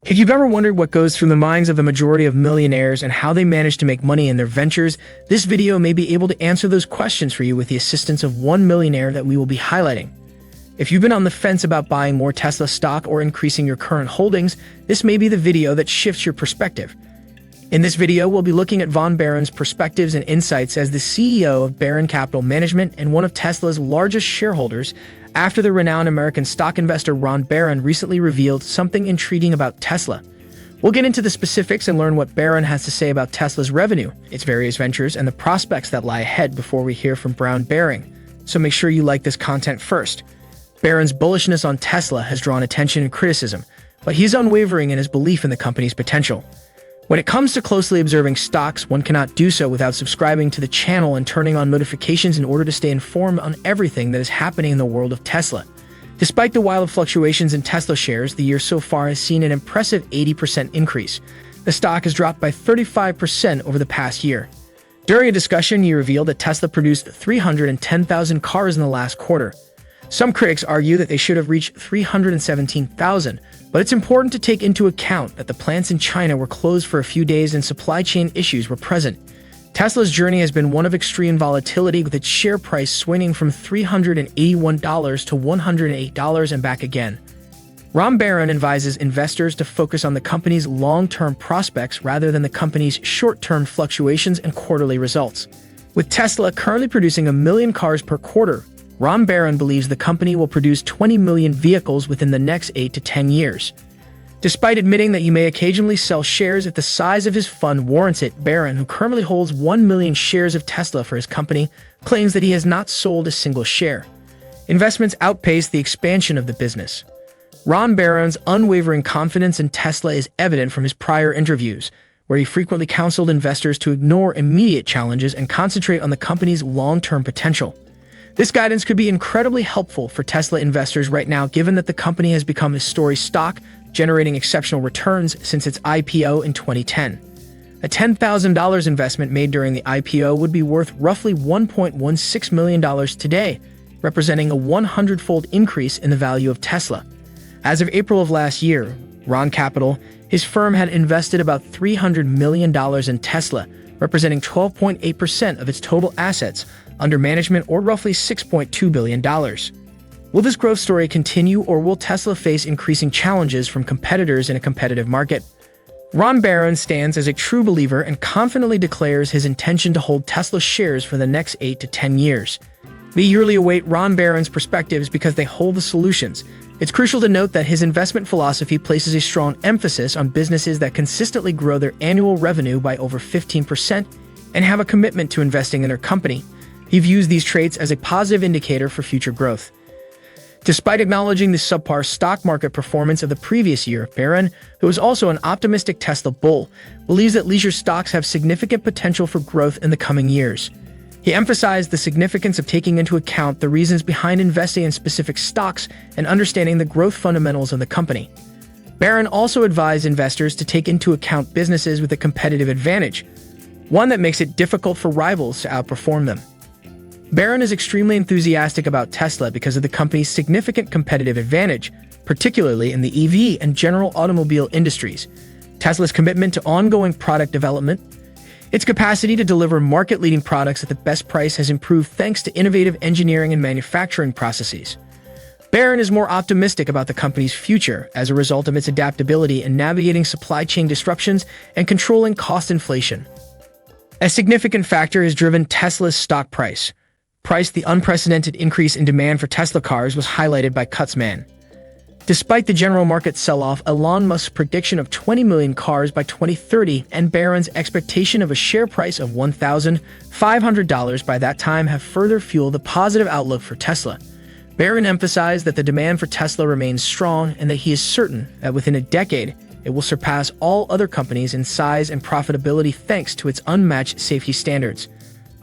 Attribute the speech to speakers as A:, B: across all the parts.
A: If you've ever wondered what goes through the minds of the majority of millionaires and how they manage to make money in their ventures, this video may be able to answer those questions for you with the assistance of one millionaire that we will be highlighting. If you've been on the fence about buying more Tesla stock or increasing your current holdings, this may be the video that shifts your perspective. In this video, we'll be looking at Von Barron's perspectives and insights as the CEO of Barron Capital Management and one of Tesla's largest shareholders, after the renowned American stock investor Ron Barron recently revealed something intriguing about Tesla. We'll get into the specifics and learn what Barron has to say about Tesla's revenue, its various ventures, and the prospects that lie ahead before we hear from Ron Barron. So make sure you like this content first. Barron's bullishness on Tesla has drawn attention and criticism, but he's unwavering in his belief in the company's potential. When it comes to closely observing stocks, one cannot do so without subscribing to the channel and turning on notifications in order to stay informed on everything that is happening in the world of Tesla. Despite the wild fluctuations in Tesla shares, the year so far has seen an impressive 80% increase. The stock has dropped by 35% over the past year. During a discussion, he revealed that Tesla produced 310,000 cars in the last quarter. Some critics argue that they should have reached 317,000, but it's important to take into account that the plants in China were closed for a few days and supply chain issues were present. Tesla's journey has been one of extreme volatility, with its share price swinging from $381 to $108 and back again. Ron Barron advises investors to focus on the company's long-term prospects rather than the company's short-term fluctuations and quarterly results. With Tesla currently producing 1 million cars per quarter, Ron Barron believes the company will produce 20 million vehicles within the next 8 to 10 years. Despite admitting that he may occasionally sell shares if the size of his fund warrants it, Barron, who currently holds 1 million shares of Tesla for his company, claims that he has not sold a single share. Investments outpace the expansion of the business. Ron Barron's unwavering confidence in Tesla is evident from his prior interviews, where he frequently counseled investors to ignore immediate challenges and concentrate on the company's long-term potential. This guidance could be incredibly helpful for Tesla investors right now, given that the company has become a story stock, generating exceptional returns since its IPO in 2010. A $10,000 investment made during the IPO would be worth roughly $1.16 million today, representing a 100-fold increase in the value of Tesla. As of April of last year, Ron Capital, his firm, had invested about $300 million in Tesla, representing 12.8% of its total assets under management, or roughly $6.2 billion. Will this growth story continue, or will Tesla face increasing challenges from competitors in a competitive market? Ron Barron stands as a true believer and confidently declares his intention to hold Tesla shares for the next 8 to 10 years. We eagerly await Ron Barron's perspectives because they hold the solutions. It's crucial to note that his investment philosophy places a strong emphasis on businesses that consistently grow their annual revenue by over 15% and have a commitment to investing in their company. He views these traits as a positive indicator for future growth. Despite acknowledging the subpar stock market performance of the previous year, Barron, who is also an optimistic Tesla bull, believes that leisure stocks have significant potential for growth in the coming years. He emphasized the significance of taking into account the reasons behind investing in specific stocks and understanding the growth fundamentals of the company. Barron also advised investors to take into account businesses with a competitive advantage, one that makes it difficult for rivals to outperform them. Barron is extremely enthusiastic about Tesla because of the company's significant competitive advantage, particularly in the EV and general automobile industries. Tesla's commitment to ongoing product development, its capacity to deliver market-leading products at the best price, has improved thanks to innovative engineering and manufacturing processes. Barron is more optimistic about the company's future as a result of its adaptability in navigating supply chain disruptions and controlling cost inflation. A significant factor has driven Tesla's stock price. The unprecedented increase in demand for Tesla cars was highlighted by Kutzman. Despite the general market sell-off, Elon Musk's prediction of 20 million cars by 2030 and Barron's expectation of a share price of $1,500 by that time have further fueled the positive outlook for Tesla. Barron emphasized that the demand for Tesla remains strong and that he is certain that within a decade, it will surpass all other companies in size and profitability thanks to its unmatched safety standards.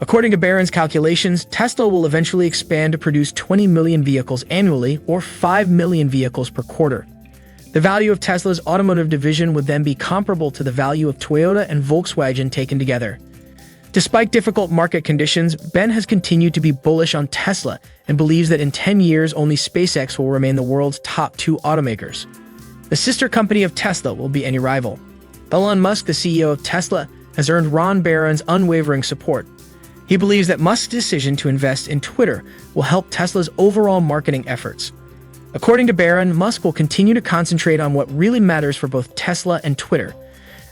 A: According to Barron's calculations, Tesla will eventually expand to produce 20 million vehicles annually, or 5 million vehicles per quarter. The value of Tesla's automotive division would then be comparable to the value of Toyota and Volkswagen taken together. Despite difficult market conditions, Ben has continued to be bullish on Tesla and believes that in 10 years only SpaceX will remain the world's top 2 automakers. The sister company of Tesla will be any rival. Elon Musk, the CEO of Tesla, has earned Ron Barron's unwavering support. He believes that Musk's decision to invest in Twitter will help Tesla's overall marketing efforts. According to Barron, Musk will continue to concentrate on what really matters for both Tesla and Twitter.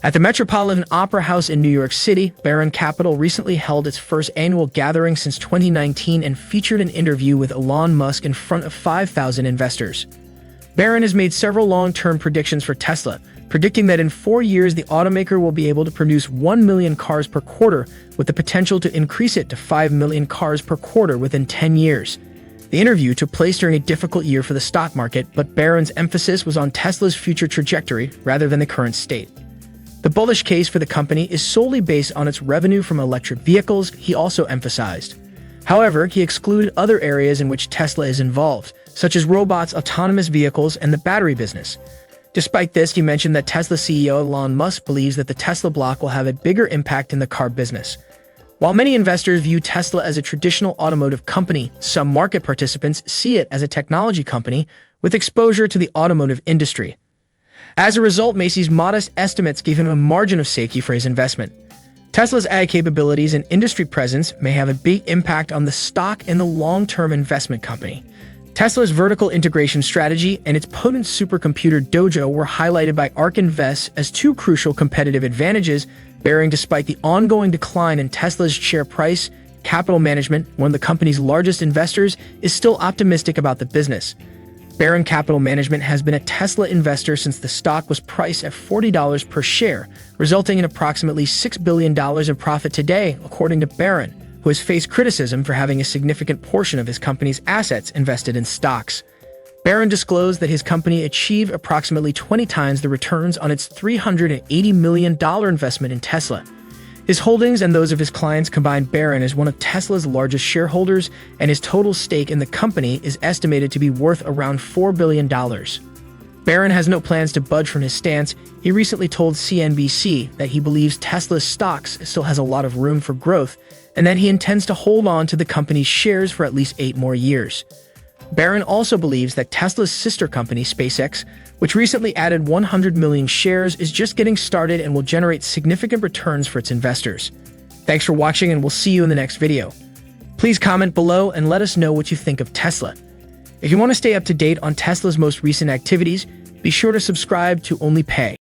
A: At the Metropolitan Opera House in New York City, Barron Capital recently held its first annual gathering since 2019 and featured an interview with Elon Musk in front of 5,000 investors. Barron has made several long-term predictions for Tesla, predicting that in 4 years the automaker will be able to produce 1 million cars per quarter, with the potential to increase it to 5 million cars per quarter within 10 years. The interview took place during a difficult year for the stock market, but Barron's emphasis was on Tesla's future trajectory rather than the current state. The bullish case for the company is solely based on its revenue from electric vehicles, he also emphasized. However, he excluded other areas in which Tesla is involved, such as robots, autonomous vehicles, and the battery business. Despite this, he mentioned that Tesla CEO Elon Musk believes that the Tesla block will have a bigger impact in the car business. While many investors view Tesla as a traditional automotive company, some market participants see it as a technology company with exposure to the automotive industry. As a result, Macy's modest estimates gave him a margin of safety for his investment. Tesla's AI capabilities and industry presence may have a big impact on the stock and the long-term investment company. Tesla's vertical integration strategy and its potent supercomputer Dojo were highlighted by ARK Invest as two crucial competitive advantages, bearing despite the ongoing decline in Tesla's share price. Capital Management, one of the company's largest investors, is still optimistic about the business. Barron Capital Management has been a Tesla investor since the stock was priced at $40 per share, resulting in approximately $6 billion in profit today, according to Barron, who has faced criticism for having a significant portion of his company's assets invested in stocks. Barron disclosed that his company achieved approximately 20 times the returns on its $380 million investment in Tesla. His holdings and those of his clients combine Barron as one of Tesla's largest shareholders, and his total stake in the company is estimated to be worth around $4 billion. Barron has no plans to budge from his stance. He recently told CNBC that he believes Tesla's stocks still has a lot of room for growth, and that he intends to hold on to the company's shares for at least 8 more years. Barron also believes that Tesla's sister company, SpaceX, which recently added 100 million shares, is just getting started and will generate significant returns for its investors. Thanks for watching, and we'll see you in the next video. Please comment below and let us know what you think of Tesla. If you want to stay up to date on Tesla's most recent activities, be sure to subscribe to Only Pay.